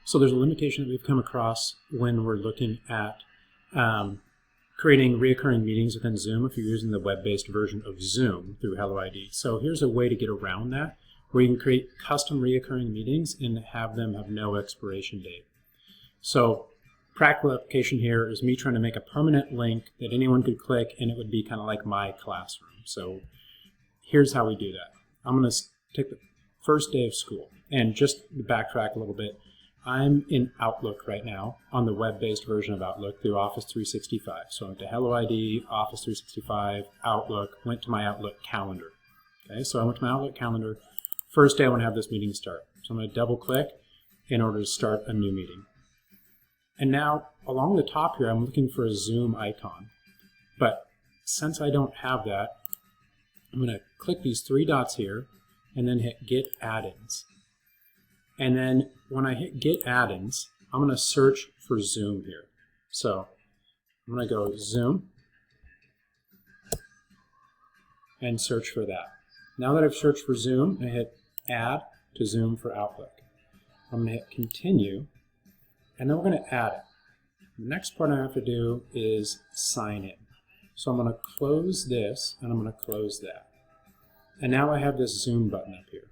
So there's a limitation that we've come across when we're looking at creating reoccurring meetings within Zoom if you're using the web-based version of Zoom through HelloID. So here's a way to get around that, where you can create custom reoccurring meetings and have them have no expiration date. So practical application here is me trying to make a permanent link that anyone could click, and it would be kind of like my classroom. So here's how we do that. I'm going to take the first day of school, and just to backtrack a little bit, I'm in Outlook right now on the web-based version of Outlook through Office 365. So I went to HelloID, Office 365, Outlook, went to my Outlook calendar. Okay, so I went to my Outlook calendar. First day I want to have this meeting start. So I'm going to double click in order to start a new meeting. And now along the top here I'm looking for a Zoom icon. But since I don't have that, I'm going to click these three dots here and then hit Get Add-ins. And then when I hit Get Add-ins, I'm going to search for Zoom here. So I'm going to go Zoom and search for that. Now that I've searched for Zoom, I hit Add to Zoom for Outlook. I'm going to hit Continue, and then we're going to add it. The next part I have to do is sign in. So I'm going to close this, and I'm going to close that. And now I have this Zoom button up here.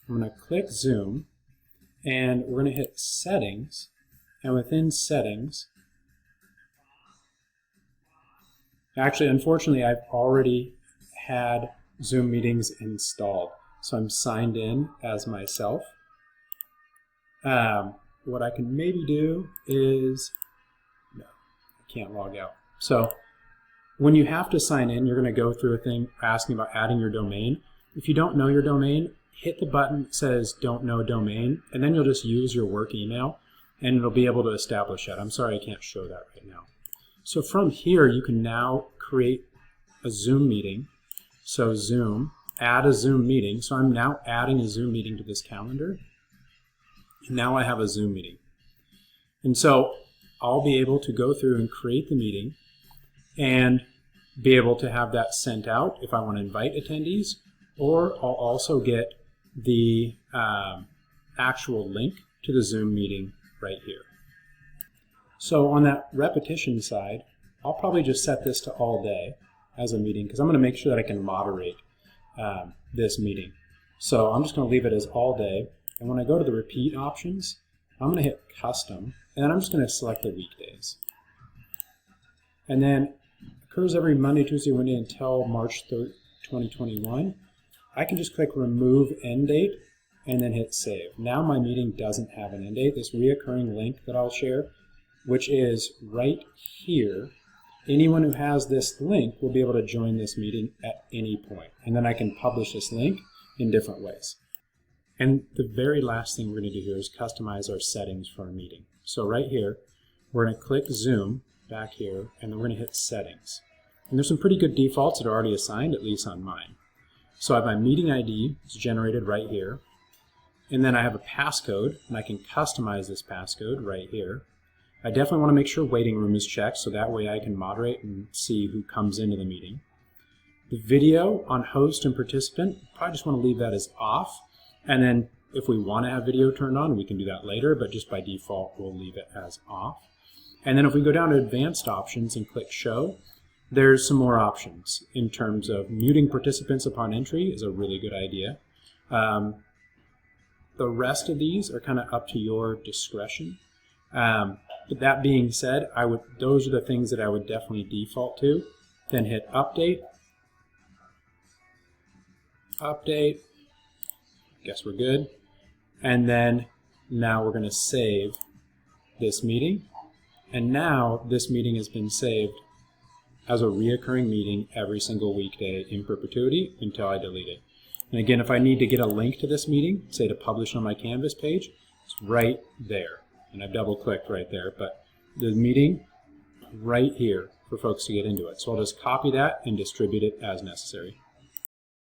I'm going to click Zoom, and we're going to hit Settings, and within Settings, actually, unfortunately, I've already had Zoom meetings installed, so I'm signed in as myself. What I can maybe do is, no, I can't log out. So when you have to sign in, you're going to go through a thing asking about adding your domain. If you don't know your domain, hit the button that says don't know domain, and then you'll just use your work email and it'll be able to establish that. I'm sorry I can't show that right now. So from here you can now create a Zoom meeting. So Zoom, add a Zoom meeting. So I'm now adding a Zoom meeting to this calendar, and now I have a Zoom meeting. And so I'll be able to go through and create the meeting and be able to have that sent out if I want to invite attendees, or I'll also get the actual link to the Zoom meeting right here. So on that repetition side, I'll probably just set this to all day as a meeting because I'm going to make sure that I can moderate this meeting. So I'm just going to leave it as all day, and when I go to the repeat options, I'm going to hit custom, and then I'm just going to select the weekdays. And then occurs every Monday, Tuesday, Wednesday until March 3rd, 2021. I can just click remove end date and then hit save. Now my meeting doesn't have an end date. This reoccurring link that I'll share, which is right here, anyone who has this link will be able to join this meeting at any point. And then I can publish this link in different ways. And the very last thing we're going to do here is customize our settings for our meeting. So right here, we're going to click Zoom back here, and then we're going to hit settings. And there's some pretty good defaults that are already assigned, at least on mine. So I have my meeting ID, it's generated right here. And then I have a passcode, and I can customize this passcode right here. I definitely want to make sure waiting room is checked, so that way I can moderate and see who comes into the meeting. The video on host and participant, probably just want to leave that as off. And then if we want to have video turned on, we can do that later, but just by default, we'll leave it as off. And then if we go down to advanced options and click show, there's some more options in terms of muting participants upon entry is a really good idea. The rest of these are kind of up to your discretion. But that being said, those are the things that I would definitely default to. Then hit update. Update. Guess we're good. And then now we're going to save this meeting. And now this meeting has been saved as a reoccurring meeting every single weekday in perpetuity until I delete it. And again, if I need to get a link to this meeting, say to publish on my Canvas page, it's right there. And I've double clicked right there, but the meeting right here for folks to get into it. So I'll just copy that and distribute it as necessary.